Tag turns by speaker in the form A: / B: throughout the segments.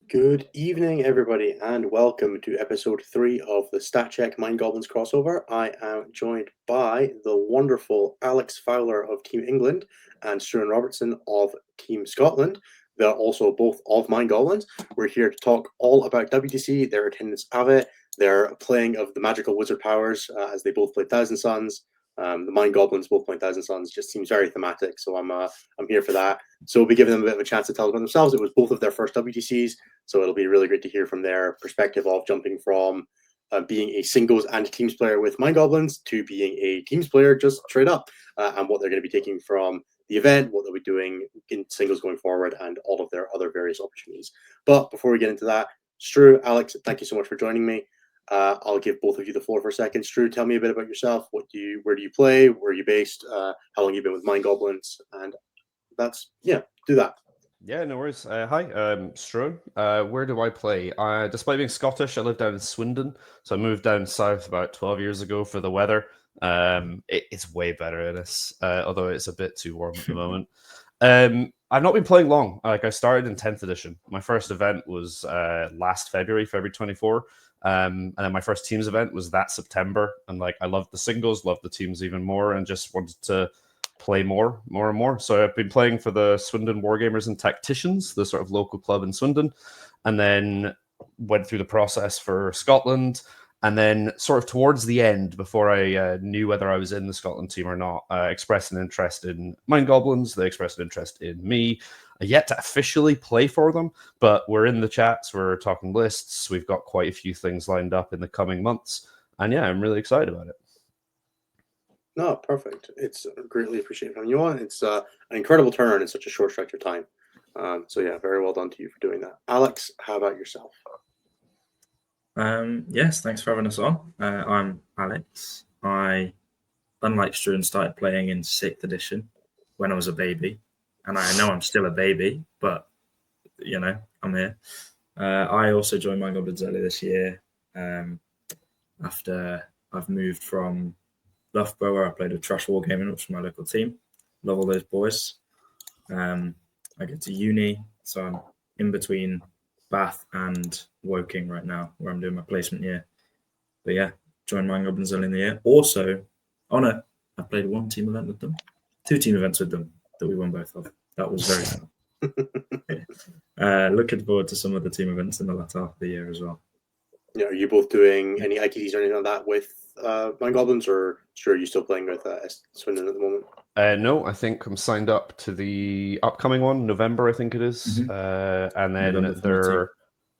A: Good evening, everybody, and welcome to episode 3 of the Stat Check Mind Goblins crossover. I am joined by the wonderful Alex Fowler of Team England and Struan Robertson of Team Scotland. They're also both of Mind Goblins. We're here to talk all about WTC, their attendance of it, their playing of the magical wizard powers as they both play Thousand Suns. The Mind Goblins both playing Thousand Suns just seems very thematic, so I'm here for that. So we'll be giving them a bit of a chance to tell about themselves. It was both of their first WTCs. So it'll be really great to hear from their perspective of jumping from being a singles and teams player with Mind Goblins to being a teams player just straight up, and what they're going to be taking from the event, what they'll be doing in singles going forward, and all of their other various opportunities. But before we get into that, Stru, Alex, thank you so much for joining me. I'll give both of you the floor for a second. Stru, tell me a bit about yourself. Where do you play? Where are you based? How long have you been with Mind Goblins? And do that.
B: Yeah, no worries. Hi, Struan. Where do I play? Despite being Scottish, I live down in Swindon, so I moved down south about 12 years ago for the weather. It's way better in this, although it's a bit too warm at the moment. I've not been playing long. Like, I started in 10th edition. My first event was last February 24. And then my first teams event was that September. And I loved the singles, loved the teams even more, and just wanted to play more and more. So I've been playing for the Swindon Wargamers and Tacticians, the sort of local club in Swindon, and then went through the process for Scotland. And then sort of towards the end, before I knew whether I was in the Scotland team or not, expressed an interest in Mind Goblins. They expressed an interest in me. I yet to officially play for them, but we're in the chats, we're talking lists. We've got quite a few things lined up in the coming months. And yeah, I'm really excited about it.
A: No, perfect. It's greatly appreciated from you on. It's an incredible turnaround in such a short stretch of time. So yeah, very well done to you for doing that. Alex, how about yourself?
C: Yes, thanks for having us on. I'm Alex. I, unlike Struan, started playing in 6th edition when I was a baby. And I know I'm still a baby, but, I'm here. I also joined Mind Goblins earlier this year after I've moved from Loughborough, where I played with Trash Wargaming, which is my local team. Love all those boys. I get to uni, so I'm in between Bath and Woking right now, where I'm doing my placement year. But yeah, joined Mind Goblins early in the year. Also, I played 1 team event with them, 2 team events with them that we won both of. That was very fun. Looking forward to some of the team events in the latter half of the year as well.
A: Yeah, are you both doing any ITDs or anything like that with Mind Goblins, or sure, are you still playing with Swindon at the moment?
B: No, I think I'm signed up to the upcoming one, November, I think it is.
C: Mm-hmm.
B: And then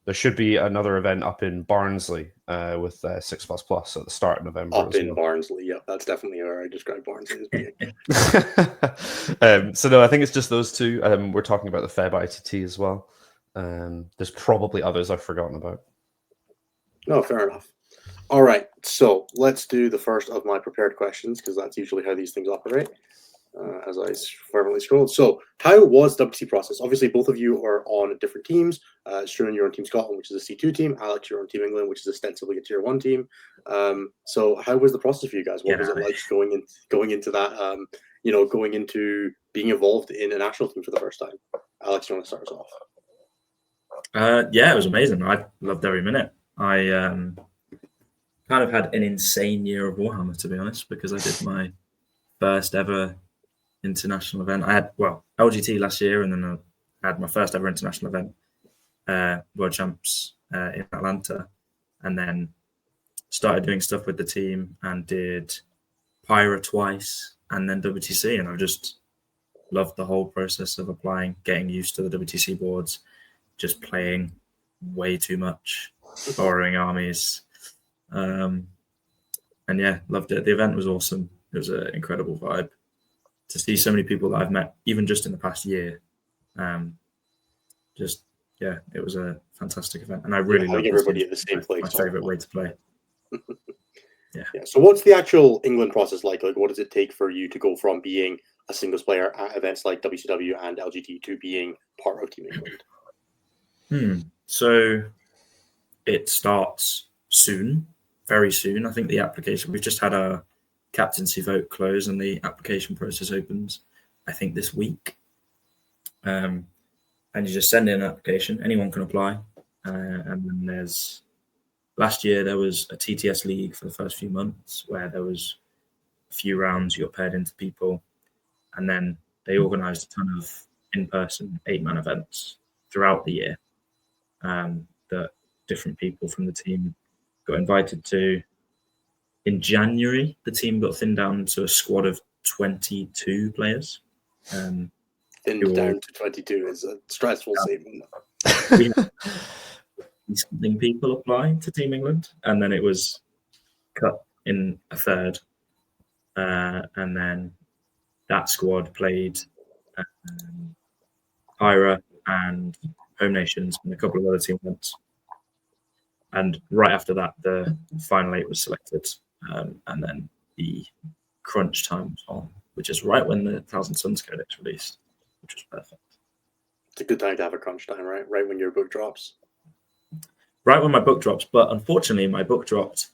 B: there should be another event up in Barnsley with 6++ at the start of November.
A: Up in Barnsley, yeah, that's definitely where I describe Barnsley as
B: being. So no, I think it's just those 2. We're talking about the Feb ITT as well. There's probably others I've forgotten about.
A: No, fair enough. All right, so let's do the first of my prepared questions, because that's usually how these things operate, as I fervently scrolled. So how was the WTC process? Obviously, both of you are on different teams. Struan, you're on Team Scotland, which is a C2 team. Alex, you're on Team England, which is ostensibly a Tier 1 team. So how was the process for you guys? What was it like going into that, going into being involved in a national team for the first time? Alex, you want to start us off?
C: Yeah, it was amazing. I loved every minute. I kind of had an insane year of Warhammer, to be honest, because I did my first ever international event. I had, LGT last year, and then I had my first ever international event, World Champs in Atlanta, and then started doing stuff with the team and did Pyra twice, and then WTC, and I've just loved the whole process of applying, getting used to the WTC boards, just playing way too much, borrowing armies. And yeah, loved it. The event was awesome. It was an incredible vibe to see so many people that I've met, even just in the past year. It was a fantastic event, and I really loved
A: everybody at the same place.
C: My favorite way to play.
A: Yeah. So what's the actual England process like? Like, what does it take for you to go from being a singles player at events like WCW and LGT to being part of Team England?
C: So it starts soon, very soon. I think the application, we've just had a captaincy vote close, and the application process opens, I think, this week. And you just send in an application. Anyone can apply. and then there's last year there was a TTS league for the first few months where there was a few rounds you got paired into people, and then they organised a ton of in-person 8-man events throughout the year that different people from the team got invited to. In January, the team got thinned down to a squad of 22 players.
A: Thinned down to 22 is a stressful statement.
C: We had something people apply to Team England, and then it was cut in a third. And then that squad played IRA and Home Nations and a couple of other team events. And right after that, the final 8 was selected. And then the crunch time was on, which is right when the Thousand Suns Codex released, which was perfect.
A: It's a good time to have a crunch time, right? Right when your book drops.
C: Right when my book drops, but unfortunately, my book dropped.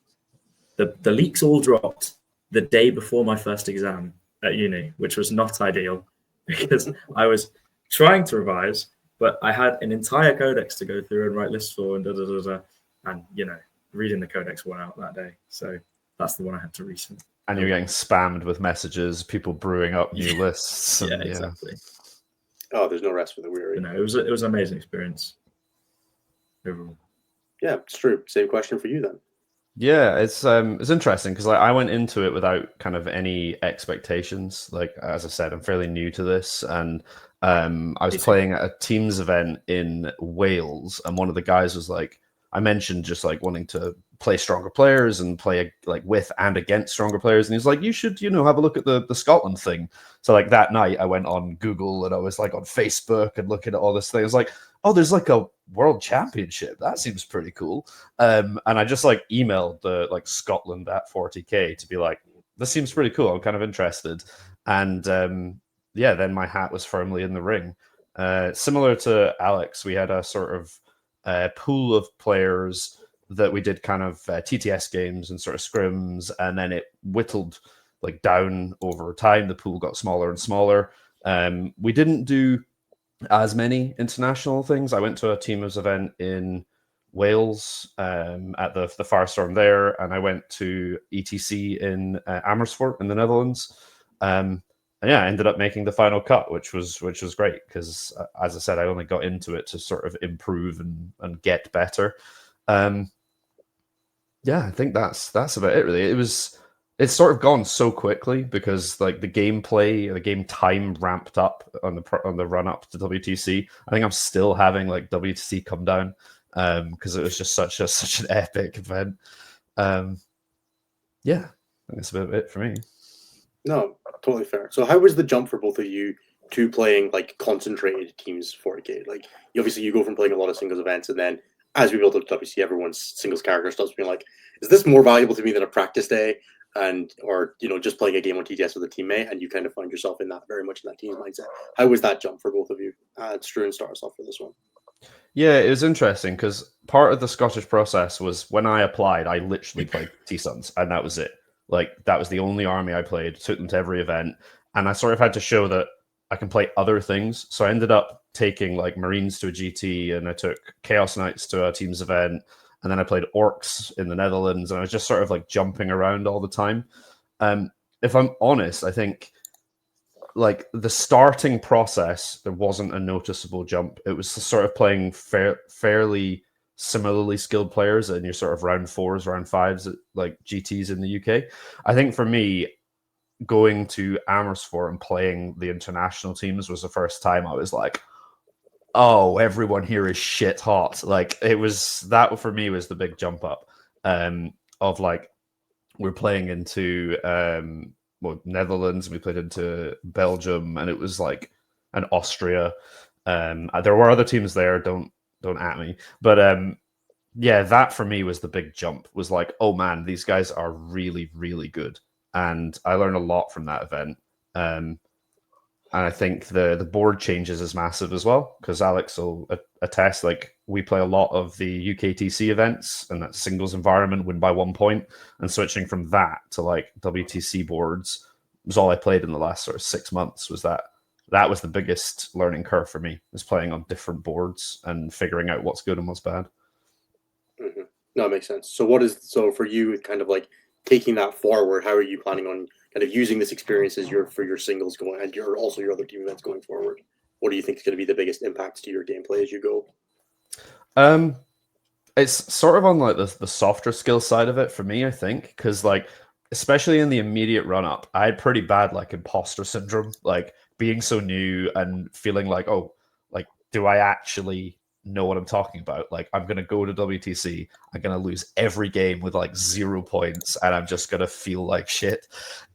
C: The leaks all dropped the day before my first exam at uni, which was not ideal because I was trying to revise, but I had an entire codex to go through and write lists for, and reading the codex went out that day, so that's the one I had to resend.
B: And you're getting spammed with messages, people brewing up new lists.
C: Yeah, exactly.
A: Oh, there's no rest for the weary.
C: It was an amazing experience overall.
A: Yeah, it's true. Same question for you then.
B: Yeah, it's interesting because I went into it without kind of any expectations. Like, as I said, I'm fairly new to this, and I was playing at a Teams event in Wales, and one of the guys was like, I mentioned just like wanting to play stronger players and play like with and against stronger players, and he's like, you should have a look at the Scotland thing. So like that night, I went on Google and I was like on Facebook and looking at all this thing. I was like, oh, there's like a world championship. That seems pretty cool. And I just like emailed the like Scotland at 40k to be like, this seems pretty cool. I'm kind of interested. And then my hat was firmly in the ring. Similar to Alex, we had a sort of pool of players that we did kind of TTS games and sort of scrims, and then it whittled like down over time. The pool got smaller and smaller. We didn't do as many international things. I went to a Teams event in Wales at the Firestorm there, and I went to ETC in Amersfoort in the Netherlands. And yeah, I ended up making the final cut, which was great because, as I said, I only got into it to sort of improve and get better. Yeah, I think that's about it. Really, it's sort of gone so quickly because like the gameplay, the game time ramped up on the run up to WTC. I think I'm still having like WTC come down because it was just such an epic event. Yeah, I think that's about it for me.
A: No, totally fair. So how was the jump for both of you to playing like concentrated teams 40k? Like obviously you go from playing a lot of singles events, and then as we build up to WTC, everyone's singles character starts being like, is this more valuable to me than a practice day? Or just playing a game on TTS with a teammate, and you kind of find yourself in that very much in that team's mindset. How was that jump for both of you? Struan, start us off for this one.
B: Yeah, it was interesting because part of the Scottish process was when I applied, I literally played T-Suns, and that was it. Like that was the only army I played. Took them to every event, and I sort of had to show that I can play other things. So I ended up taking like Marines to a GT, and I took Chaos Knights to a Teams event. And then I played Orcs in the Netherlands, and I was just sort of like jumping around all the time. If I'm honest, I think like the starting process, there wasn't a noticeable jump. It was sort of playing fairly similarly skilled players in your sort of round 4s, round 5s, like GTs in the UK. I think for me, going to Amersfoort and playing the international teams was the first time I was like, oh, everyone here is shit hot. Like it was that for me was the big jump up of like we're playing into Netherlands, we played into Belgium, and it was like an Austria. There were other teams there. Don't at me, but yeah, that for me was the big jump. Was like, oh man, these guys are really really good, and I learned a lot from that event. And I think the board changes is massive as well, because Alex will attest, like we play a lot of the UKTC events and that singles environment, win by 1 point, and switching from that to like WTC boards was all I played in the last sort of 6 months was that that was the biggest learning curve for me, is playing on different boards and figuring out what's good and what's bad.
A: Mm-hmm. No, it makes sense. So for you, kind of like taking that forward, how are you planning on kind of using this experience as for your singles going and your other team events going forward? What do you think is going to be the biggest impacts to your gameplay as you go?
B: It's sort of on like the softer skill side of it for me, I think, because like especially in the immediate run up, I had pretty bad like imposter syndrome, like being so new and feeling like, oh, like do I actually know what I'm talking about? Like I'm gonna go to WTC, I'm gonna lose every game with like 0 points, and I'm just gonna feel like shit.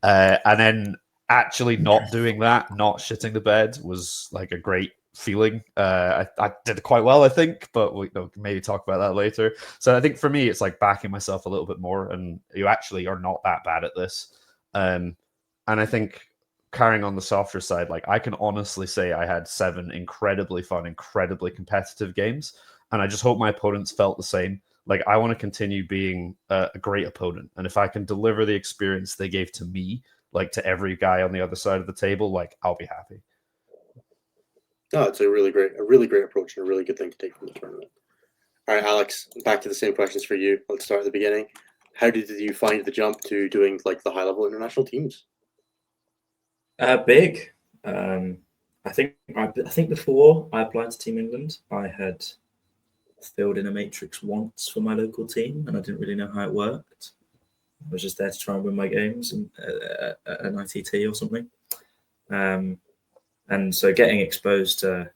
B: And then actually not doing that, not shitting the bed, was like a great feeling. I did quite well, I think, but we can maybe talk about that later. So I think for me, it's like backing myself a little bit more, and you actually are not that bad at this. And I think carrying on the softer side, like I can honestly say I had 7 incredibly fun, incredibly competitive games, and I just hope my opponents felt the same. Like I want to continue being a great opponent, and if I can deliver the experience they gave to me, like to every guy on the other side of the table, like I'll be happy.
A: No, it's a really great approach and a really good thing to take from the tournament. All right, Alex, back to the same questions for you. Let's start at the beginning. How did you find the jump to doing like the high level international teams?
C: Big. I think before I applied to Team England, I had filled in a matrix once for my local team, and I didn't really know how it worked. I was just there to try and win my games and an ITT or something. And so getting exposed to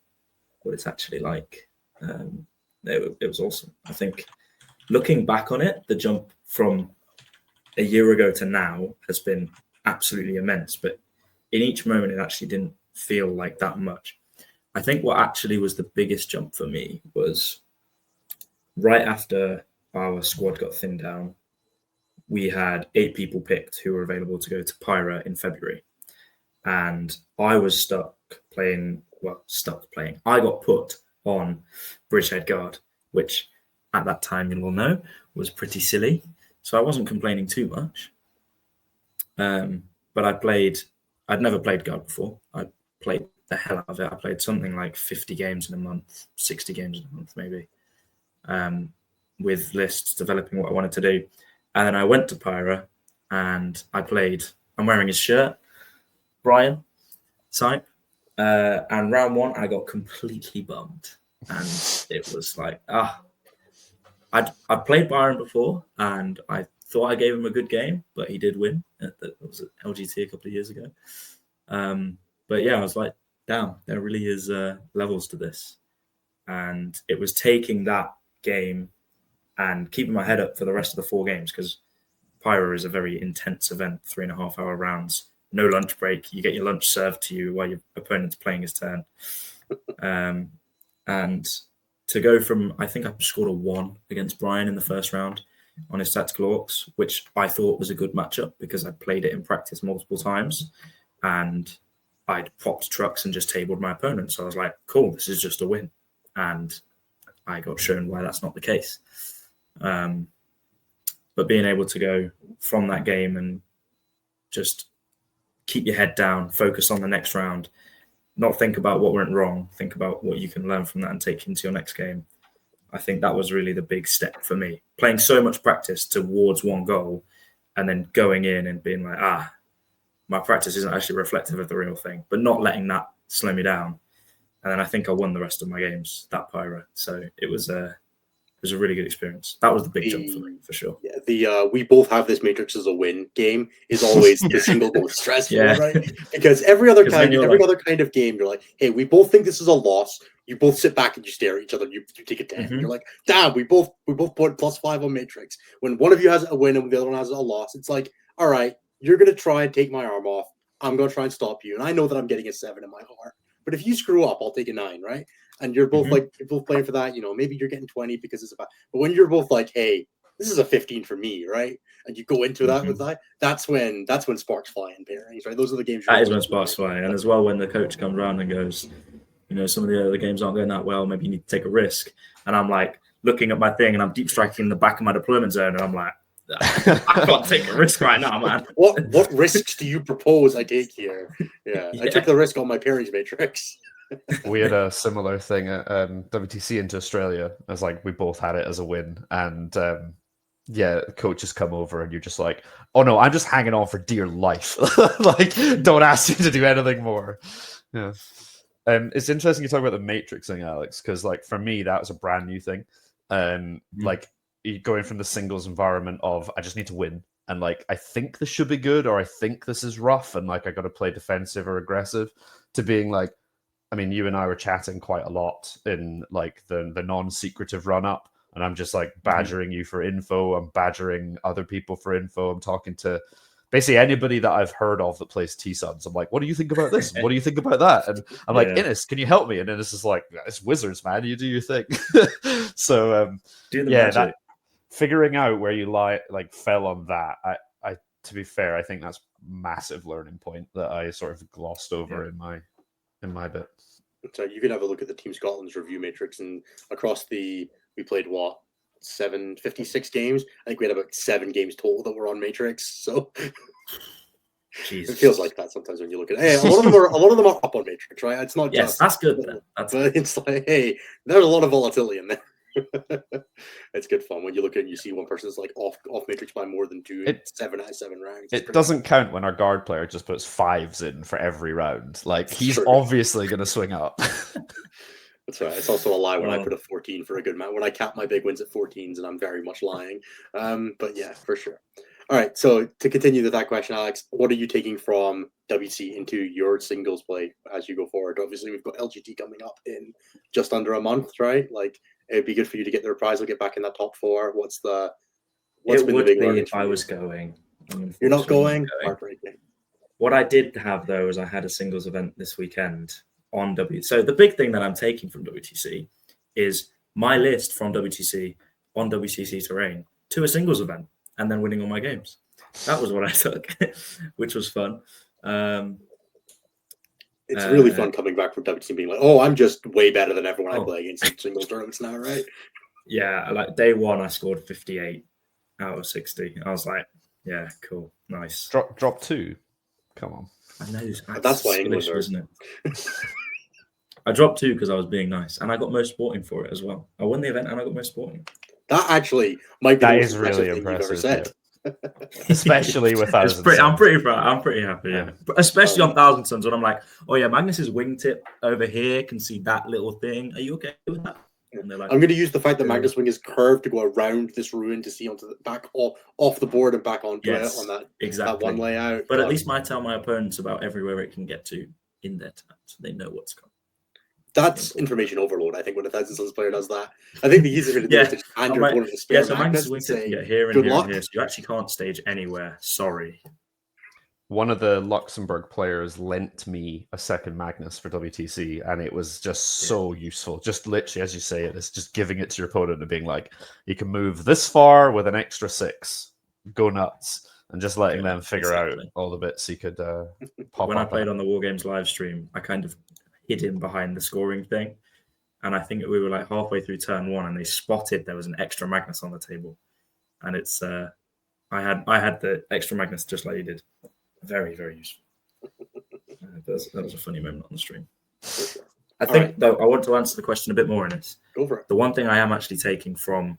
C: what it's actually like, it was awesome. I think looking back on it, the jump from a year ago to now has been absolutely immense. But in each moment, it actually didn't feel like that much. I think what actually was the biggest jump for me was right after our squad got thinned down, we had 8 people picked who were available to go to Pyra in February. And I was stuck playing. I got put on Bridgehead Guard, which at that time, you'll all know, was pretty silly. So I wasn't complaining too much. But I'd never played Guard before. I played the hell out of it. I played something like 50 games in a month, 60 games in a month, maybe, with lists, developing what I wanted to do. And then I went to Pyra and I played. I'm wearing his shirt. Brian type, and round 1 I got completely bummed, and it was like I'd played Byron before and I thought I gave him a good game, but he did win. That was at LGT a couple of years ago. But yeah, I was like, damn, there really is levels to this, and it was taking that game and keeping my head up for the rest of the 4 games, because Pyra is a very intense event, 3.5-hour rounds. No lunch break. You get your lunch served to you while your opponent's playing his turn. And to go from, I think I scored a 1 against Brian in the first round on his Tactical Orcs, which I thought was a good matchup because I played it in practice multiple times and I'd popped trucks and just tabled my opponent. So I was like, cool, this is just a win. And I got shown why that's not the case. But being able to go from that game and just keep your head down, focus on the next round, not think about what went wrong, think about what you can learn from that and take into your next game. I think that was really the big step for me. Playing so much practice towards one goal and then going in and being like, my practice isn't actually reflective of the real thing, but not letting that slow me down. And then I think I won the rest of my games that Pyra. So it was a really good experience. That was the big jump for me, for sure.
A: Yeah, we both have this Matrix as a win game is always the single most stressful, right? Because every other kind of game, you're like, hey, we both think this is a loss. You both sit back and you stare at each other. You take a 10. Mm-hmm. You're like, damn, we both put +5 on Matrix. When one of you has a win and the other one has a loss, it's like, all right, you're gonna try and take my arm off. I'm gonna try and stop you, and I know that I'm getting a 7 in my heart. But if you screw up, I'll take a 9, right? And you're both you're both playing for that, maybe you're getting 20 because it's a bad. But when you're both like, hey, this is a 15 for me, right? And you go into that with that, that's when sparks fly in pairings, right? Those are the games.
C: That is when sparks fly, and as well when the coach comes around and goes, some of the other games aren't going that well. Maybe you need to take a risk. And I'm like looking at my thing, and I'm deep striking the back of my deployment zone, and I'm like, I can't take a risk right now, man.
A: What risks do you propose I take here? Yeah, I took the risk on my pairings matrix.
B: We had a similar thing at WTC into Australia. As like we both had it as a win, and yeah, coaches come over and you're just like, oh no, I'm just hanging on for dear life. Like, don't ask you to do anything more. Yeah. It's interesting you talk about the matrixing, Alex, because like for me that was a brand new thing. Like going from the singles environment of I just need to win, and like I think this should be good, or I think this is rough, and like I got to play defensive or aggressive, to being like, I mean, you and I were chatting quite a lot in like the non-secretive run-up, and I'm just like badgering you for info. I'm badgering other people for info. I'm talking to basically anybody that I've heard of that plays T-Suns. I'm like, what do you think about this? What do you think about that? And I'm like, Innes, can you help me? And Innes is like, it's Wizards, man. You do your thing. So that, figuring out where you fell on that, I to be fair, I think that's massive learning point that I sort of glossed over in my bit.
A: So you can have a look at the Team Scotland's review matrix, and across we played 56 games. I think we had about 7 games total that were on matrix. So it feels like that sometimes when you look at it. Hey, a lot of them are up on matrix, right? It's not just
C: that's good. Then.
A: But it's like, hey, there's a lot of volatility in there. It's good fun when you look at it and you see one person's like off matrix by more than 2 7 out of 7 rounds.
B: It doesn't count when our guard player just puts 5s in for every round. Like he's obviously going to swing up.
A: That's right. It's also a lie when I put a 14 for a good amount. When I cap my big wins at 14s, and I'm very much lying. But yeah, for sure. All right. So to continue with that question, Alex, what are you taking from WTC into your singles play as you go forward? Obviously, we've got LGT coming up in just under a month, right? Like it'd be good for you to get the reprisal, get back in that top 4. What's been the big learning
C: if I was going?
A: You're not going? Heartbreaking.
C: What I did have though is I had a singles event this weekend on So the big thing that I'm taking from WTC is my list from WTC on WTC terrain to a singles event and then winning all my games. That was what I took, which was fun.
A: It's really fun coming back from WTC being like, oh, I'm just way better than everyone I play against singles tournaments now, right?
C: Yeah, like day 1, I scored 58 out of 60. I was like, yeah, cool, nice.
B: Drop 2. Come on.
C: I know.
A: That's why England are,
C: isn't it? I dropped 2 because I was being nice, and I got most sporting for it as well. I won the event and I got most sporting.
A: That actually might be
B: the most really impressive thing you've ever said. Especially with
C: I'm pretty proud. I'm pretty happy, yeah. Especially on Thousand Suns when I'm like, oh yeah, Magnus's wingtip over here can see that little thing. Are you okay with that? And they're like,
A: I'm going to use the fact that Magnus wing is curved to go around this ruin to see onto the back off the board and back onto it on that one layout.
C: But at least I tell my opponents about everywhere it can get to in their time, so they know what's coming.
A: That's information overload. I think when a Thousand Suns player does that, I think the easiest way to do it is to hand your opponent a spare Magnus and say,
C: here and here and here. So you actually can't stage anywhere. Sorry.
B: One of the Luxembourg players lent me a second Magnus for WTC, and it was just so useful. Just literally, as you say it's just giving it to your opponent and being like, you can move this far with an extra 6. Go nuts. And just letting them figure out all the bits he could pop
C: When
B: up.
C: I played on the War Games live stream, I kind of hid him behind the scoring thing. And I think we were like halfway through turn 1 and they spotted there was an extra Magnus on the table. And it's I had the extra Magnus just like you did. Very, very useful. That was a funny moment on the stream. I think, though, I want to answer the question a bit more in this.
A: Go for it.
C: The one thing I am actually taking from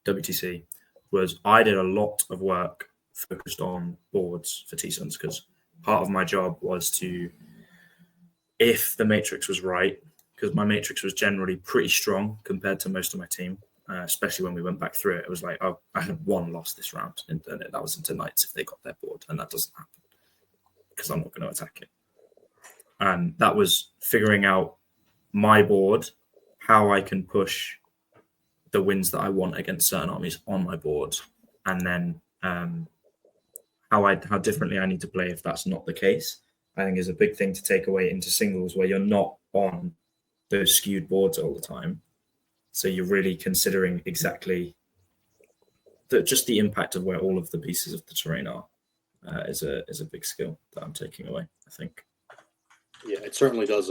C: WTC was I did a lot of work focused on boards for T-Suns because part of my job was to, if the matrix was right, because my matrix was generally pretty strong compared to most of my team, especially when we went back through it. It was like, oh, I had 1 loss this round, and that was into Knights if they got their board, and that doesn't happen because I'm not going to attack it. And that was figuring out my board, how I can push the wins that I want against certain armies on my board, and then how differently I need to play if that's not the case. I think is a big thing to take away into singles where you're not on those skewed boards all the time. So you're really considering exactly just the impact of where all of the pieces of the terrain are is a big skill that I'm taking away, I think.
A: Yeah, it certainly does.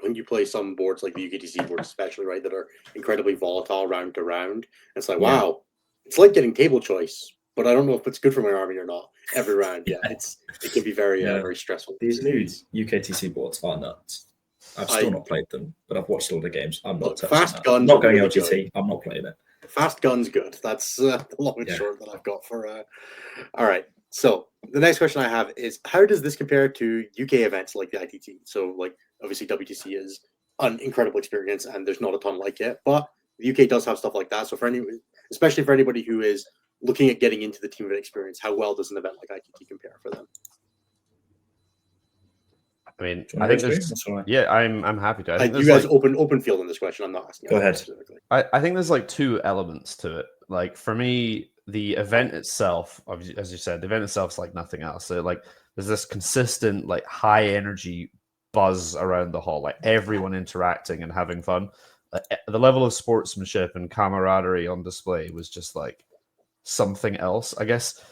A: When you play some boards like the UKTC boards, especially, right, that are incredibly volatile round to round, it's like, wow, it's like getting table choice but I don't know if it's good for my army or not. Every round, it can be very very stressful.
C: These new UKTC boards are nuts. I've still not played them, but I've watched all the games. I'm not touching
A: fast
C: that.
A: guns.
C: I'm not going
A: really
C: LGT.
A: Good.
C: I'm not playing it.
A: Fast guns, good. That's the long and short that I've got for. All right. So the next question I have is, how does this compare to UK events like the ITT? So, like, obviously WTC is an incredible experience, and there's not a ton like it, but the UK does have stuff like that. So especially for anybody who is looking at getting into the team event experience, how well does an event like ITT compare for them?
B: I mean, I think there's. Yeah, I'm happy to. I think
A: you guys open field in this question. I'm not asking.
C: Go ahead.
B: Specifically. I think there's like two elements to it. Like for me, the event itself, as you said, the event itself is like nothing else. So like there's this consistent like high energy buzz around the hall, like everyone interacting and having fun. The level of sportsmanship and camaraderie on display was just like something else. I guess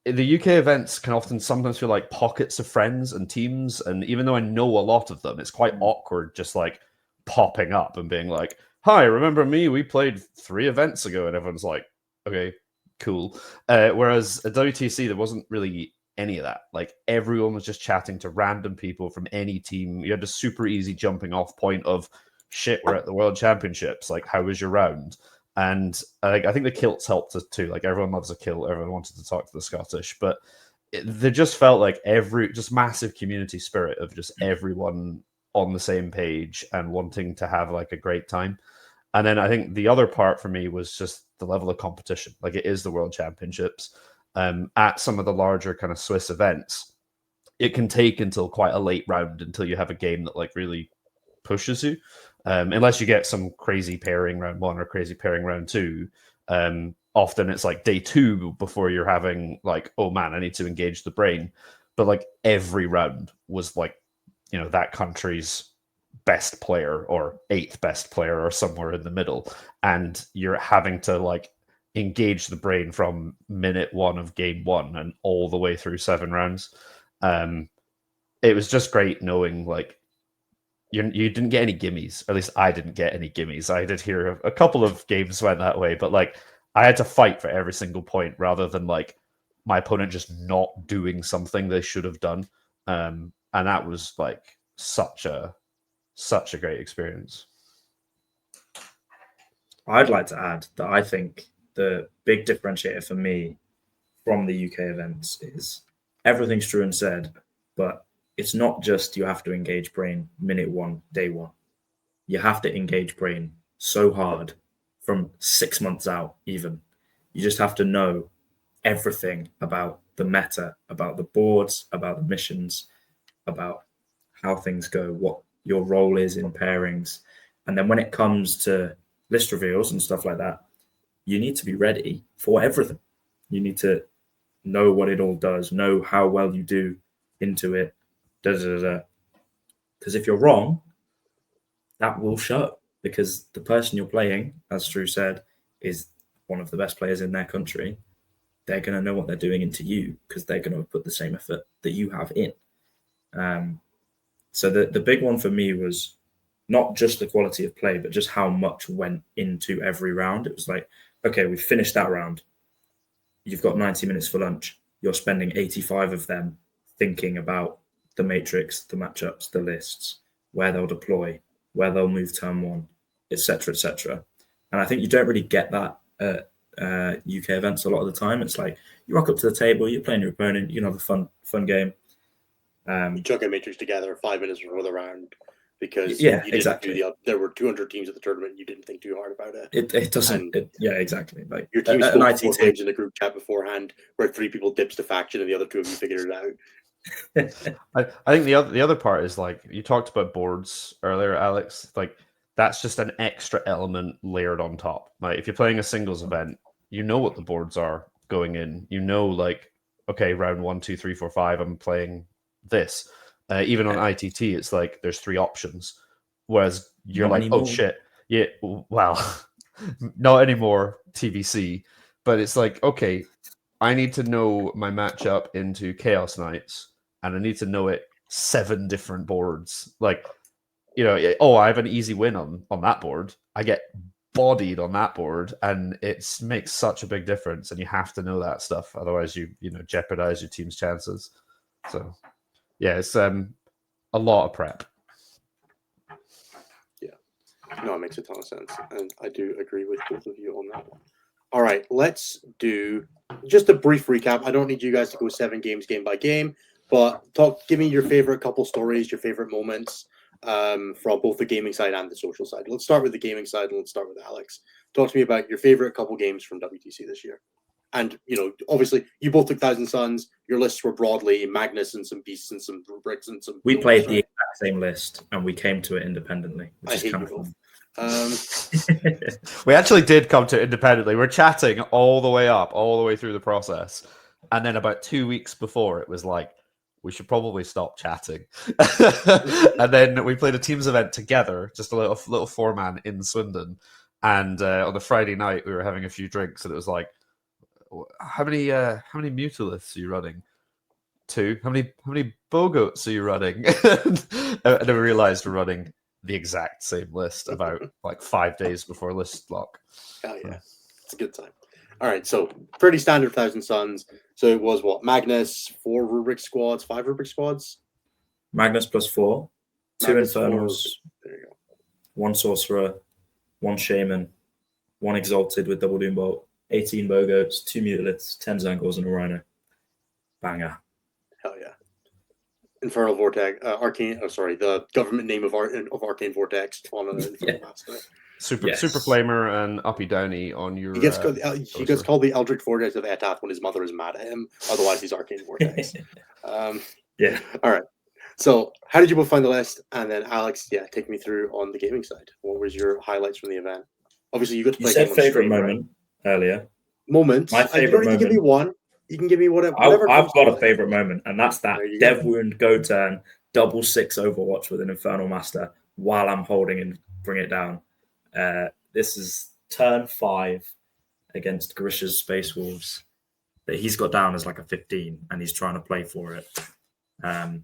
B: the UK events can often sometimes feel like pockets of friends and teams, and even though I know a lot of them, it's quite awkward just like popping up and being like, "Hi, remember me? We played 3 events ago," and everyone's like, "Okay, cool." Whereas at WTC, there wasn't really any of that. Like everyone was just chatting to random people from any team. You had a super easy jumping off point of, "Shit, we're at the World Championships. Like, how was your round?" And I think the kilts helped us too. Like everyone loves a kilt. Everyone wanted to talk to the Scottish, but they just felt like just massive community spirit of just everyone on the same page and wanting to have like a great time. And then I think the other part for me was just the level of competition. Like it is the World Championships. At some of the larger kind of Swiss events, it can take until quite a late round until you have a game that like really pushes you. Unless you get some crazy pairing round 1 or crazy pairing round 2. Often it's like day 2 before you're having like, oh man, I need to engage the brain. But like every round was like, you know, that country's best player or 8th best player or somewhere in the middle. And you're having to like engage the brain from minute 1 of game 1 and all the way through 7 rounds. It was just great knowing like, you didn't get any gimmies. Or at least I didn't get any gimmies. I did hear a couple of games went that way, but like I had to fight for every single point rather than like my opponent just not doing something they should have done. And that was like such a great experience.
C: I'd like to add that I think the big differentiator for me from the UK events is everything Struan said, but it's not just you have to engage brain minute 1, day 1. You have to engage brain so hard from 6 months out, even. You just have to know everything about the meta, about the boards, about the missions, about how things go, what your role is in pairings. And then when it comes to list reveals and stuff like that, you need to be ready for everything. You need to know what it all does, know how well you do into it. Because if you're wrong, that will show. Because the person you're playing, as Stru said, is one of the best players in their country. They're going to know what they're doing into you because they're going to put the same effort that you have in. So the big one for me was not just the quality of play, but just how much went into every round. It was like, okay, we've finished that round. You've got 90 minutes for lunch. You're spending 85 of them thinking about the matrix, the matchups, the lists, where they'll deploy, where they'll move turn 1, etc., etc. And I think you don't really get that at UK events a lot of the time. It's like you rock up to the table, you're playing your opponent, you can have a fun game.
A: You chuck a matrix together 5 minutes before the round because
C: exactly.
A: There were 200 teams at the tournament. You didn't think too hard about it.
C: It doesn't. Exactly. Like
A: your team spoke 4 times in the group chat beforehand, where 3 people dips to faction and the other 2 of you figured it out.
B: I think the other part is like you talked about boards earlier, Alex. Like that's just an extra element layered on top. Like if you're playing a singles event, you know what the boards are going in. You know, like okay, round 1, 2, 3, 4, 5. I'm playing this. Even on ITT, it's like there's 3 options. Whereas you're not like, anymore. Oh shit, yeah. Well, not anymore. TBC, but it's like okay, I need to know my matchup into Chaos Knights. And I need to know it 7 different boards. Like, you know, oh, I have an easy win on that board. I get bodied on that board, and it makes such a big difference. And you have to know that stuff, otherwise you jeopardize your team's chances. So yeah, it's a lot of prep.
A: No, it makes a ton of sense, and I do agree with both of you on that one. All right, let's do just a brief recap. I don't need you guys to go 7 games game by game, but give me your favorite couple stories, your favorite moments from both the gaming side and the social side. Let's start with the gaming side, and let's start with Alex. Talk to me about your favorite couple games from WTC this year. And, obviously, you both took Thousand Suns. Your lists were broadly Magnus and some Beasts and some Rubrics and some...
C: We played the exact same list, and we came to it independently, which is kind of fun.
B: We actually did come to it independently. We're chatting all the way through the process. And then about 2 weeks before, it was like, we should probably stop chatting. And then we played a Teams event together, just a little 4-man in Swindon. And on the Friday night, we were having a few drinks, and it was like, how many Mutaliths are you running? 2. How many Bogoats are you running? And then we realized we're running the exact same list about like 5 days before list lock.
A: Oh yeah, it's a good time. All right, so pretty standard Thousand Suns. So it was what? Magnus, 4 rubric squads, 5 rubric squads.
C: Magnus plus 4, 2
A: Magnus
C: Infernals.
A: 4, there you go.
C: 1 Sorcerer, 1 Shaman, 1 Exalted with double Doom Bolt, 18 Bogoats, 2 Mutaliths, 10 Zangors, and a Rhino. Banger.
A: Hell yeah. Infernal Vortex, Arcane. Oh, sorry, the government name of Arcane Vortex on an Infernal Master.
B: Super Flamer and Uppy Downy on your.
A: He gets called the Eldritch Vortex of Etath when his mother is mad at him. Otherwise, he's Arcane Vortex.
C: Yeah.
A: All right. So, how did you both find the list? And then, Alex, take me through on the gaming side. What was your highlights from the event? Obviously, you got to play.
C: You said favorite moment earlier.
A: Moment.
C: My favorite moment.
A: You can give me one. You can give me whatever.
C: I've got a favorite moment, and that's that Dev Wound go turn double 6 Overwatch with an Infernal Master while I'm holding and bring it down. This is turn 5 against Grisha's Space Wolves that he's got down as like a 15, and he's trying to play for it. And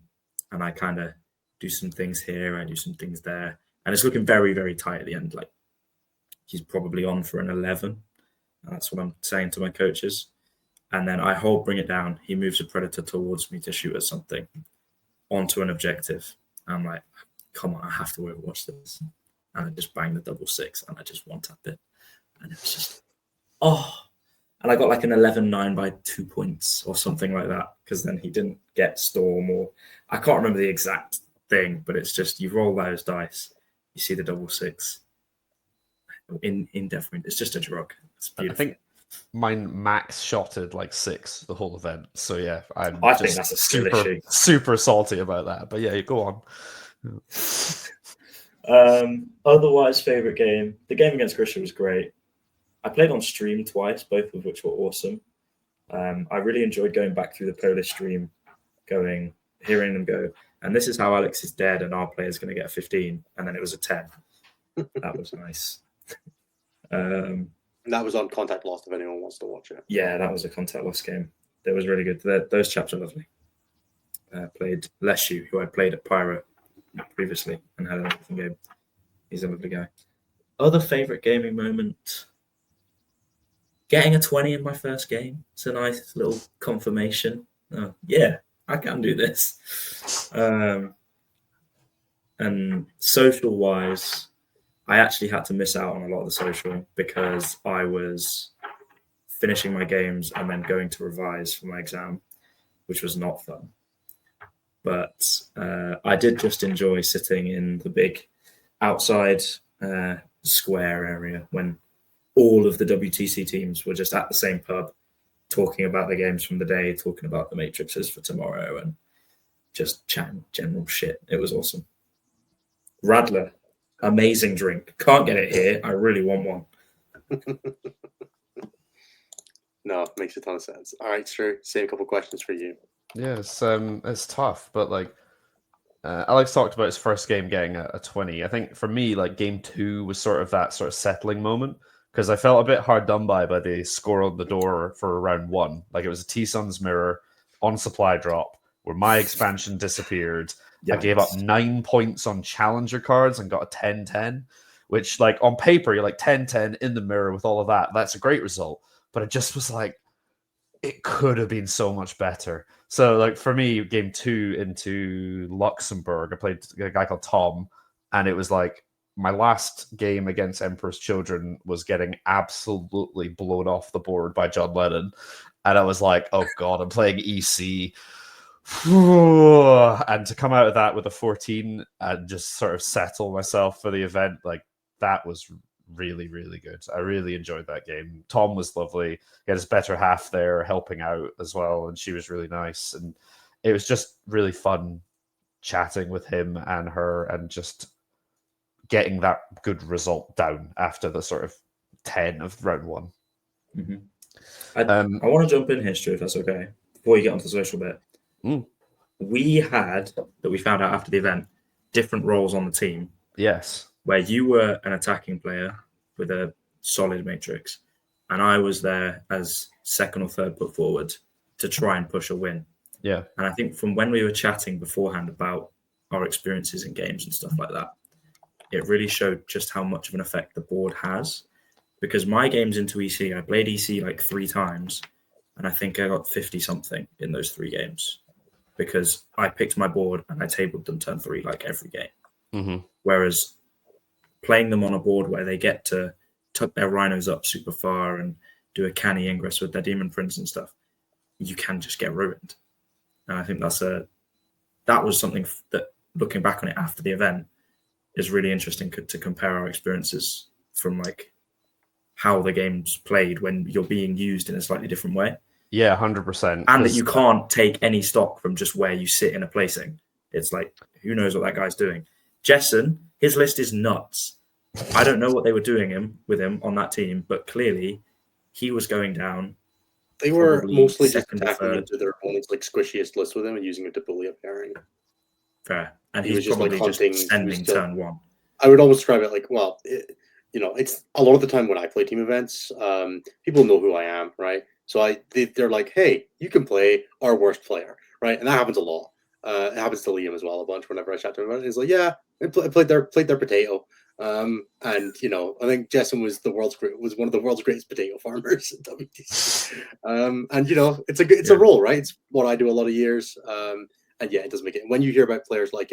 C: I kind of do some things here, I do some things there, and it's looking very, very tight at the end. Like he's probably on for an 11. That's what I'm saying to my coaches. And then I hold, bring it down. He moves a Predator towards me to shoot at something onto an objective. I'm like, come on, I have to overwatch this. And I just bang the double 6 and I just one-tap it. And it was just, And I got like an 11-9 by 2 points or something like that. Because then he didn't get Storm or I can't remember the exact thing, but it's just you roll those dice, you see the double 6 in Deathwind. It's just a drug. It's beautiful.
B: I think mine max shotted like 6 the whole event. So yeah, I
C: think that's a skill issue.
B: Super salty about that. But yeah, go
C: on. Otherwise, favorite game. The game against Grisha was great. I played on stream twice, both of which were awesome. I really enjoyed going back through the Polish stream, hearing them go, and this is how Alex is dead and our player's going to get a 15, and then it was a 10. That was nice.
A: That was on Contact Lost if anyone wants to watch it.
C: Yeah, that was a Contact Lost game. That was really good. Those chaps are lovely. Played Leshu, who I played at Pyro previously and had an awesome game. He's a lovely guy. Other favourite gaming moment? Getting a 20 in my first game. It's a nice little confirmation. Oh, yeah, I can do this. And social-wise, I actually had to miss out on a lot of the social because I was finishing my games and then going to revise for my exam, which was not fun. But I did just enjoy sitting in the big outside square area when all of the WTC teams were just at the same pub, talking about the games from the day, talking about the matrices for tomorrow, and just chatting general shit. It was awesome. Radler, amazing drink. Can't get it here. I really want one.
A: No, it makes a ton of sense. All right, Stu, same couple questions for you.
B: Yeah, it's tough, but like Alex talked about his first game getting a 20. I think for me, like game 2 was sort of settling moment because I felt a bit hard done by the score on the door for round 1. Like it was a T-Sun's mirror on supply drop where my expansion disappeared. Yes. I gave up 9 points on challenger cards and got a 10-10, which like on paper, you're like 10-10 in the mirror with all of that. That's a great result. But it just was like, it could have been so much better. So like for me, game 2 into Luxembourg, I played a guy called Tom, and it was like my last game against Emperor's Children was getting absolutely blown off the board by John Lennon. And I was like, oh God, I'm playing EC. And to come out of that with a 14 and just sort of settle myself for the event, like that was really, really good. I really enjoyed that game. Tom was lovely. He had his better half there helping out as well, and she was really nice. And it was just really fun chatting with him and her and just getting that good result down after the sort of 10 of round 1.
C: Mm-hmm. I want to jump in history if that's okay before you get onto the social bit. We had, that we found out after the event, different roles on the team.
B: Yes.
C: Where you were an attacking player with a solid matrix, and I was there as second or third put forward to try and push a win.
B: Yeah.
C: And I think from when we were chatting beforehand about our experiences in games and stuff like that, it really showed just how much of an effect the board has. Because my games into EC, I played EC like 3 times, and I think I got 50-something in those 3 games. Because I picked my board and I tabled them turn 3 like every game.
B: Mm-hmm.
C: Whereas playing them on a board where they get to tuck their rhinos up super far and do a canny ingress with their demon prince and stuff, you can just get ruined. And I think that was something that, looking back on it after the event, is really interesting to compare our experiences from like how the game's played when you're being used in a slightly different way.
B: Yeah, 100%.
C: And that you can't take any stock from just where you sit in a placing. It's like, who knows what that guy's doing? Jessen, his list is nuts. I don't know what they were doing with him on that team, but clearly he was going down.
A: They were mostly just attacking into their opponent's like squishiest list with him and using it to bully a pairing.
C: Fair. And he was just probably just sending turn 1.
A: I would almost describe it like, well, it's a lot of the time when I play team events, people know who I am, right? So they're like, hey, you can play our worst player, right? And that happens a lot. It happens to Liam as well a bunch whenever I chat to him about it. He's like, yeah, I played their potato. And I think Jessen was one of the world's greatest potato farmers at WTC. And it's a role, right? It's what I do a lot of years. And yeah, it doesn't make it. When you hear about players like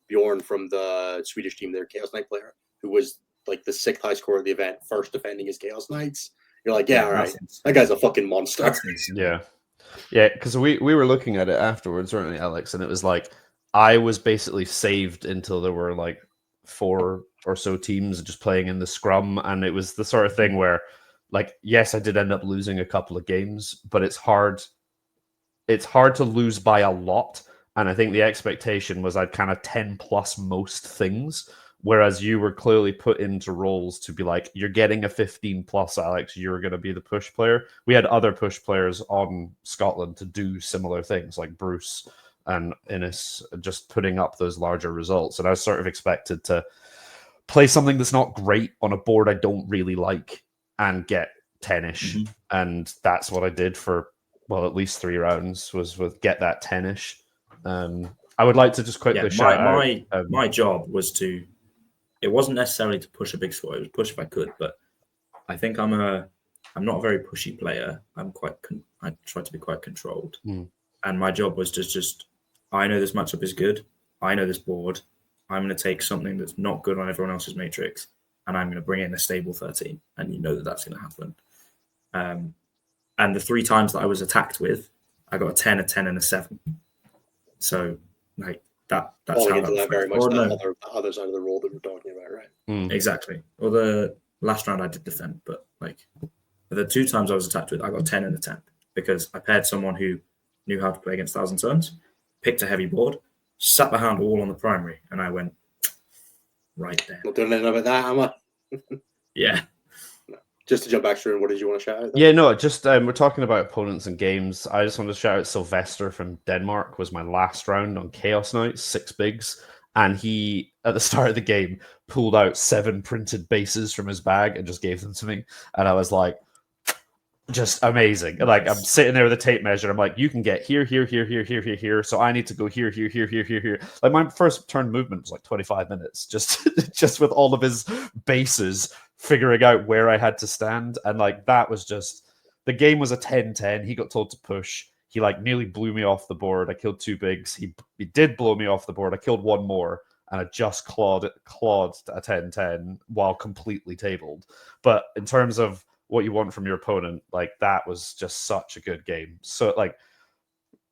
A: Bjorn from the Swedish team, their Chaos Knight player, who was like the 6th high scorer of the event, first defending his Chaos Knights, you're like, yeah, all right, that guy's a fucking monster.
B: Yeah. Yeah, because we were looking at it afterwards, weren't we, Alex? And it was like, I was basically saved until there were like 4 or so teams just playing in the scrum. And it was the sort of thing where, like, yes, I did end up losing a couple of games, but it's hard to lose by a lot. And I think the expectation was I'd kind of 10 plus most things. Whereas you were clearly put into roles to be like, you're getting a 15 plus, Alex, you're going to be the push player. We had other push players on Scotland to do similar things, like Bruce and Innes, just putting up those larger results. And I was sort of expected to play something that's not great on a board I don't really like and get 10-ish. Mm-hmm. And that's what I did for, well, at least 3 rounds, was get that 10-ish. I would like to just quickly shout out.
C: My job was to... It wasn't necessarily to push a big score. It was push if I could, but I think I'm not a very pushy player. I try to be quite controlled. And my job was just I know this matchup is good. I know this board. I'm going to take something that's not good on everyone else's matrix, and I'm going to bring in a stable 13. And you know that that's going to happen. And the 3 times that I was attacked with, I got a 10, a 10, and a 7. So like. That's how that
A: very much the other side of the role that we're talking about, right?
C: Exactly. Well, the last round I did defend, but like the 2 times I was attacked with, I got 10 and a 10 because I paired someone who knew how to play against 1,000 turns, picked a heavy board, sat behind a wall on the primary, and I went right there.
A: Not doing anything about that, am I?
C: Yeah.
A: Just to jump back through, what did you want to shout out?
B: Yeah, no, just we're talking about opponents and games. I just want to shout out Sylvester from Denmark was my last round on Chaos Knights, 6 bigs. And he, at the start of the game, pulled out 7 printed bases from his bag and just gave them to me. And I was like, just amazing. Like, I'm sitting there with a tape measure. I'm like, you can get here, here, here, here, here, here, here. So I need to go here, here, here, here, here, here. Like, my first turn movement was like 25 minutes, just with all of his bases, figuring out where I had to stand. And like, that was just, the game was a 10-10. He got told to push. He like nearly blew me off the board. I killed 2 bigs. He did blow me off the board. I killed 1 more. And I just clawed a 10-10 while completely tabled. But in terms of what you want from your opponent, like, that was just such a good game. So like,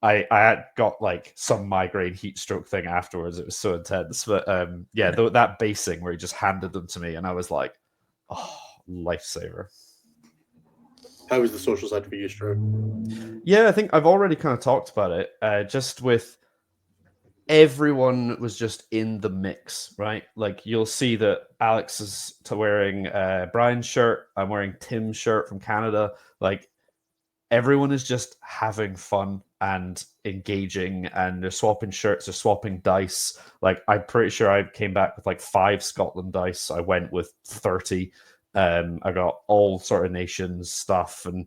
B: I had got like some migraine heat stroke thing afterwards. It was so intense. But that basing where he just handed them to me, and I was like, oh, lifesaver.
A: How was the social side for you, Struan?
B: Yeah, I think I've already kind of talked about it. Just with everyone was just in the mix, right? Like, you'll see that Alex is wearing Brian's shirt. I'm wearing Tim's shirt from Canada. Like, everyone is just having fun and engaging, and they're swapping shirts, they're swapping dice. Like, I'm pretty sure I came back with like 5 Scotland dice. I went with 30. I got all sort of nations stuff, and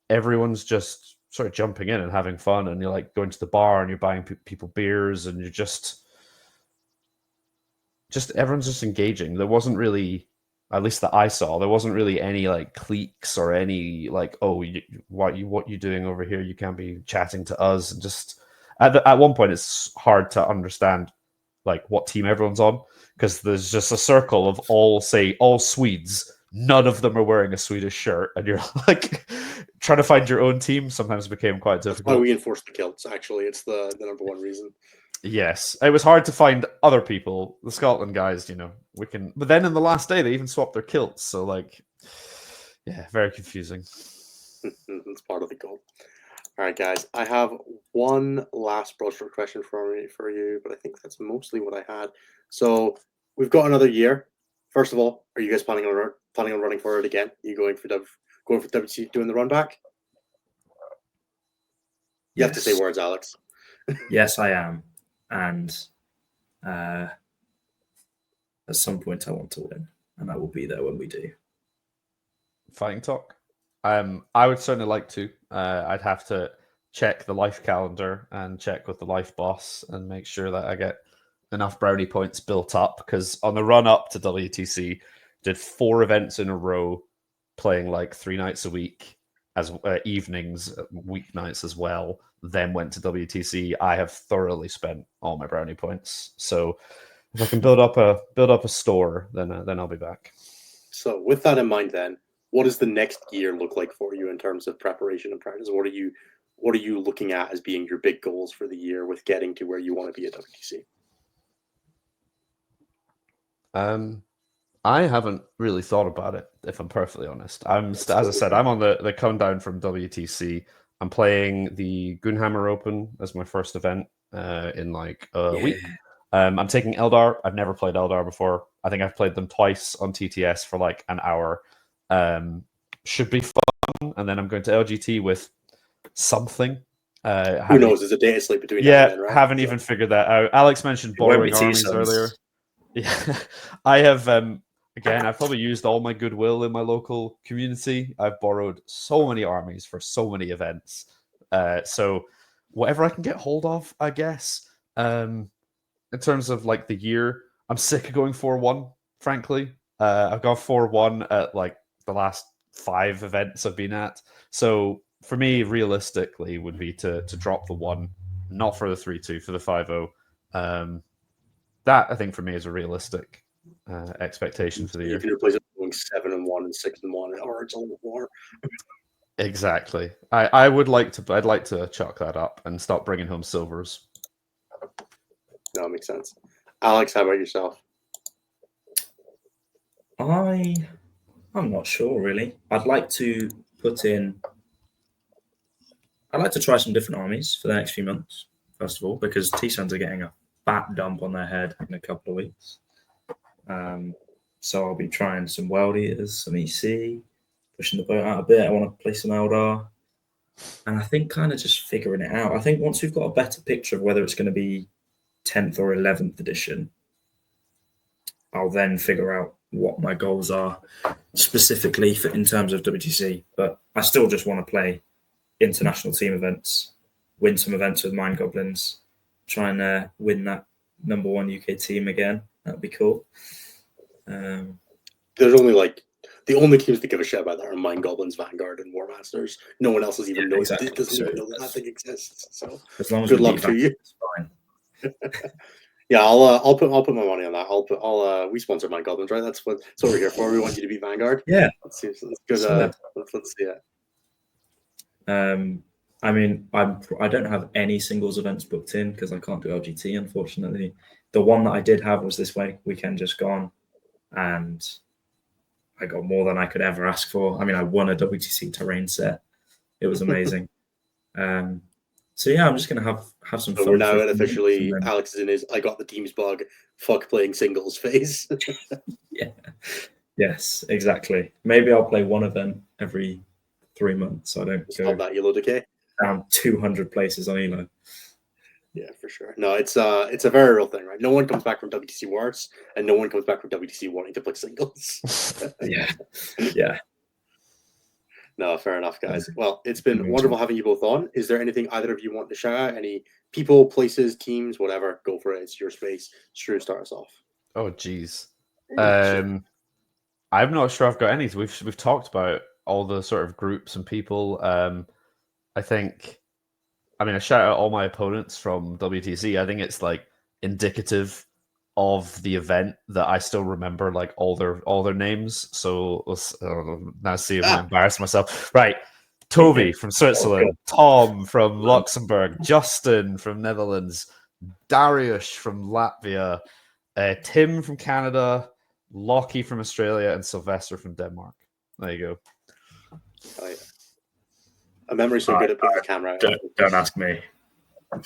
B: everyone's just sort of jumping in and having fun. And you're like going to the bar and you're buying people beers, and you're just everyone's just engaging. There wasn't really, at least that I saw, there wasn't really any like cliques or any like, oh, what you doing over here? You can't be chatting to us. And just at one point, it's hard to understand like what team everyone's on, because there's just a circle of all Swedes. None of them are wearing a Swedish shirt, and you're like trying to find your own team sometimes became quite difficult.
A: That's why we enforce the kilts, actually. It's the number one reason.
B: Yes, it was hard to find other people. The Scotland guys, we can. But then in the last day, they even swapped their kilts. So like, yeah, very confusing.
A: It's part of the goal. All right, guys. I have one last broadstroke question for you, but I think that's mostly what I had. So we've got another year. First of all, are you guys planning on running for it again? Are you going for WTC, doing the run back? You have to say words, Alex.
C: Yes, I am. And at some point I want to win, and I will be there when we do.
B: Fighting talk. I would certainly like to. I'd have to check the life calendar and check with the life boss and make sure that I get enough brownie points built up, because on the run up to WTC, did 4 events in a row, playing like 3 nights a week as evenings, weeknights as well. Then went to WTC. I have thoroughly spent all my brownie points. So if I can build up a store, then I'll be back.
A: So with that in mind, then, what does the next year look like for you in terms of preparation and practice? What are you looking at as being your big goals for the year with getting to where you want to be at WTC?
B: I haven't really thought about it, if I'm perfectly honest. As I said, I'm on the come down from WTC. I'm playing the Gunhammer Open as my first event in like a week. I'm taking Eldar. I've never played Eldar before. I think I've played them twice on TTS for like an hour. Should be fun. And then I'm going to LGT with something.
A: Who knows? There's a data sleep between.
B: Yeah,
A: then, right?
B: haven't even figured that out. Alex mentioned borrowing armies earlier. Yeah, I have. Again, I've probably used all my goodwill in my local community. I've borrowed so many armies for so many events. So whatever I can get hold of, I guess. In terms of like the year, I'm sick of going 4-1, frankly. I've gone 4-1 at like the last 5 events I've been at. So for me, realistically, would be to drop the 1, not for the 3-2, for the 5-0. That, I think, for me is a realistic expectation for the year.
A: You can replace it going 7-1 and 6-1, or it's a little more.
B: Exactly. I'd like to chuck that up and start bringing home silvers.
A: No, it makes sense. Alex, how about yourself?
C: I'm not sure, really. I'd like to try some different armies for the next few months, first of all, because T-Suns are getting a fat dump on their head in a couple of weeks. So I'll be trying some World Eaters, some EC, pushing the boat out a bit. I want to play some Eldar. And I think kind of just figuring it out. I think once we've got a better picture of whether it's going to be 10th or 11th edition, I'll then figure out what my goals are specifically in terms of WTC, but I still just want to play international team events, win some events with Mind Goblins, try and win that #1 UK team again. That'd be cool.
A: There's only the only teams that give a shit about that are Mind Goblins, Vanguard, and War Masters. No one else is even doesn't even know that thing exists. So
C: as long as
A: good luck to you.
C: It's fine.
A: Yeah, I'll put my money on that. We sponsor Mind Goblins, right? That's what we're here for. We want you to beat Vanguard.
C: Yeah,
A: that's good. Let's see it.
C: I mean, I don't have any singles events booked in because I can't do LGT, unfortunately. The one that I did have was this weekend just gone, and I got more than I could ever ask for. I mean, I won a WTC terrain set. It was amazing. So yeah, I'm just gonna have some fun.
A: We're now officially Alex is in his I got the teams bug, fuck playing singles phase.
C: Yeah. Yes, exactly. Maybe I'll play one event every 3 months. So I don't
A: go that Elo decay
C: down 200 places on Elo.
A: Yeah, for sure. No, it's a very real thing, right? No one comes back from WTC worse, and no one comes back from WTC wanting to play singles.
C: Yeah.
A: No, fair enough, guys. Well, it's been wonderful having you both on. Is there anything either of you want to shout out? Any people, places, teams, whatever? Go for it. It's your space. Drew, start us off.
B: Oh, geez. I'm not sure I've got any. We've talked about all the sort of groups and people. I shout out all my opponents from WTC. I think it's like indicative of the event that I still remember like all their names. So let's now see if I embarrass myself. Right. Toby from Switzerland, Tom from Luxembourg, Justin from Netherlands, Darius from Latvia, Tim from Canada, Lockie from Australia, and Sylvester from Denmark. There you go.
A: Oh, yeah. A memory so good at putting the camera out.
C: Don't ask me.
A: All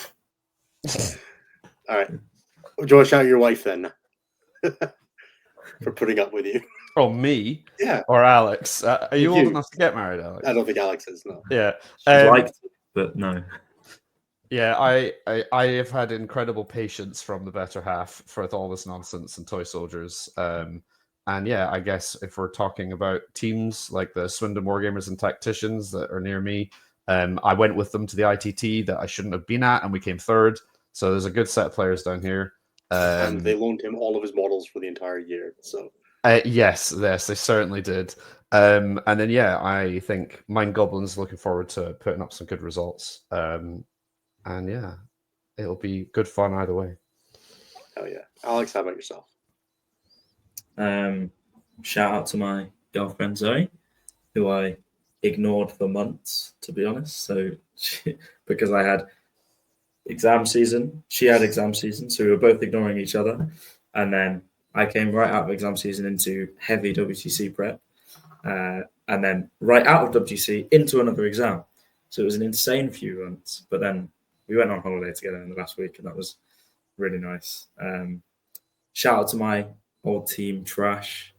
A: right. Do you want to shout out your wife then? For putting up with you.
B: Oh, me?
A: Yeah.
B: Or Alex? Are you old enough to get married, Alex?
A: I don't think Alex is, no.
B: Yeah.
C: She'd like to, but no.
B: Yeah, I have had incredible patience from the better half for all this nonsense and toy soldiers. And yeah, I guess if we're talking about teams like the Swindon Wargamers and Tacticians that are near me, I went with them to the ITT that I shouldn't have been at, and we came third. So there's a good set of players down here.
A: And they loaned him all of his models for the entire year. So
B: yes, they certainly did. And then yeah, I think Mind Goblins looking forward to putting up some good results. And yeah, it'll be good fun either way.
A: Oh yeah, Alex, how about yourself?
C: Shout out to my girlfriend Zoe, who I ignored for months, to be honest. So because I had exam season, she had exam season, so we were both ignoring each other. And then I came right out of exam season into heavy WTC prep, and then right out of WTC into another exam. So it was an insane few months. But then we went on holiday together in the last week, and that was really nice. Shout out to my old team, Trash.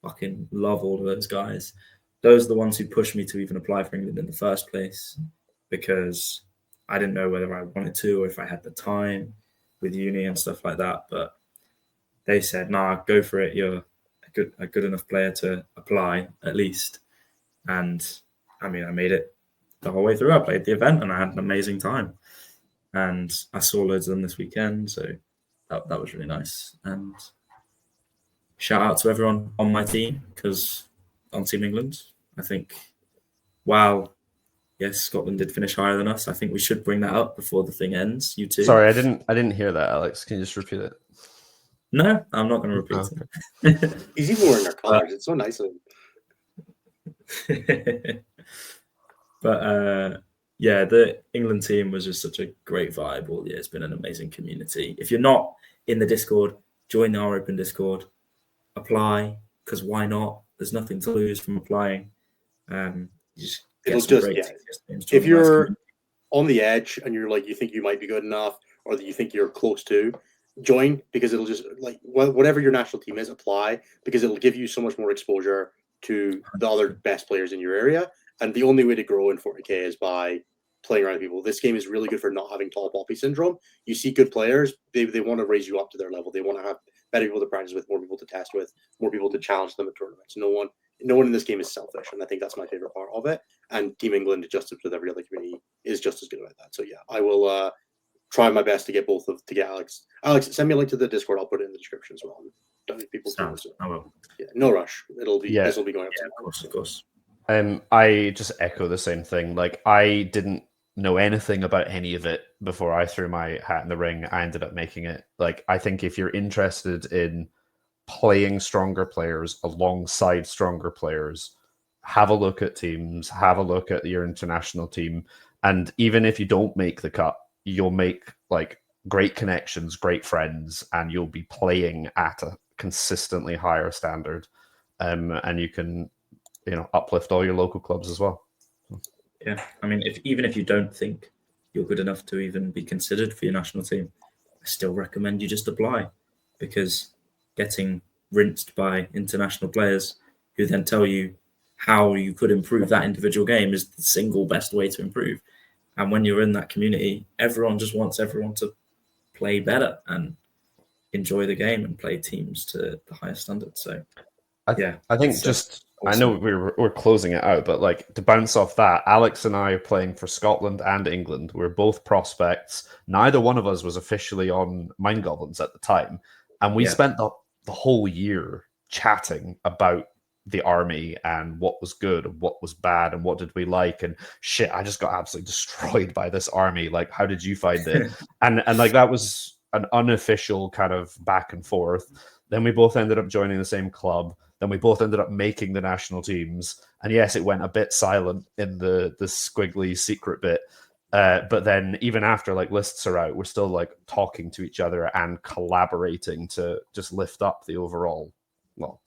C: Fucking love all of those guys. Those are the ones who pushed me to even apply for England in the first place, because I didn't know whether I wanted to or if I had the time with uni and stuff like that. But they said, nah, go for it. You're a good enough player to apply, at least. And I mean, I made it the whole way through. I played the event and I had an amazing time. And I saw loads of them this weekend. So that was really nice. And shout out to everyone on my team, because on Team England, I think, wow. Yes, Scotland did finish higher than us. I think we should bring that up before the thing ends. You too.
B: Sorry, I didn't hear that, Alex. Can you just repeat it?
C: No, I'm not going to repeat it.
A: He's even wearing their colours. It's so nice of
C: him. But yeah, the England team was just such a great vibe all year. It's been an amazing community. If you're not in the Discord, join our open Discord. Apply, because why not? There's nothing to lose from applying.
A: If you're on the edge and you're like, you think you might be good enough, or that you think you're close to, join, because it'll just, like, whatever your national team is, apply, because it'll give you so much more exposure to the other best players in your area. And the only way to grow in 40k is by playing around people. This game is really good for not having tall poppy syndrome. You see good players, they want to raise you up to their level. They want to have better people to practice with, more people to test with, more people to challenge them at tournaments. No one in this game is selfish, and I think that's my favorite part of it. And Team England, just as with every other community, is just as good about that. So yeah, I will try my best to get Alex. Alex, send me a link to the Discord. I'll put it in the description as well. Don't need people to
C: I will.
A: Yeah, no rush. This will be going up.
C: Yeah, of course.
B: I just echo the same thing. Like, I didn't know anything about any of it before I threw my hat in the ring. I ended up making it. Like, I think if you're interested in playing stronger players alongside stronger players, have a look at teams, have a look at your international team, and even if you don't make the cut, you'll make like great connections, great friends, and you'll be playing at a consistently higher standard, and you can uplift all your local clubs as well.
C: Yeah, I mean, even if you don't think you're good enough to even be considered for your national team, I still recommend you just apply, because getting rinsed by international players who then tell you how you could improve that individual game is the single best way to improve. And when you're in that community, everyone just wants everyone to play better and enjoy the game and play teams to the highest standard. So
B: I think awesome. I know we're closing it out, but like, to bounce off that, Alex and I are playing for Scotland and England. We're both prospects. Neither one of us was officially on Mind Goblins at the time, and we spent the whole year chatting about the army and what was good and what was bad and what did we like, and shit, I just got absolutely destroyed by this army. Like, how did you find it? and like, that was an unofficial kind of back and forth. Then we both ended up joining the same club. Then we both ended up making the national teams. And yes, it went a bit silent in the squiggly secret bit. But then even after like lists are out, we're still like talking to each other and collaborating to just lift up the overall, well,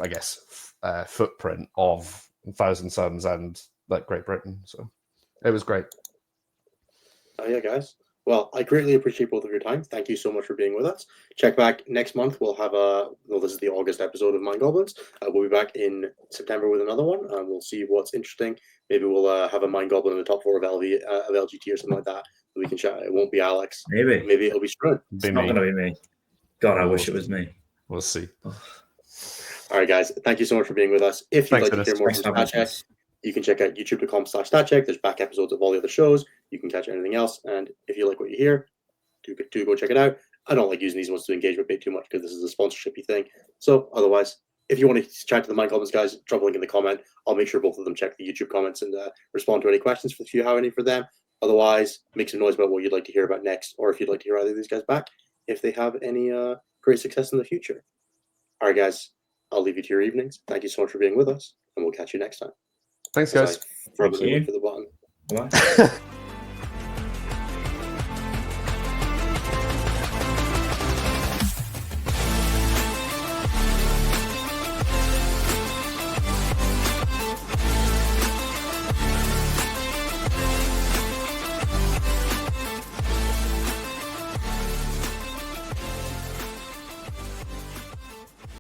B: I guess, footprint of Thousand Suns and like Great Britain. So it was great.
A: Oh yeah, guys. Well, I greatly appreciate both of your time. Thank you so much for being with us. Check back next month. We'll have this is the August episode of Mind Goblins. We'll be back in September with another one. We'll see what's interesting. Maybe we'll have a Mind Goblin in the top 4 of LGT or something like that. We can chat. It won't be Alex. Maybe it'll be Struan.
C: It's not going to be me. God, I wish it was me.
B: We'll see.
A: All right, guys. Thank you so much for being with us. If you'd like to hear more from StatCheck, you can check out youtube.com/StatCheck. There's back episodes of all the other shows. You can catch anything else. And if you like what you hear, do go check it out. I don't like using these ones to engagement bait too much because this is a sponsorship-y thing. So otherwise, if you want to chat to the Mind Goblins guys, drop a link in the comment. I'll make sure both of them check the YouTube comments and respond to any questions if you have any for them. Otherwise, make some noise about what you'd like to hear about next, or if you'd like to hear either of these guys back, if they have any great success in the future. All right, guys. I'll leave you to your evenings. Thank you so much for being with us, and we'll catch you next time.
B: Thanks, guys.
A: Thank you. For the button. Bye.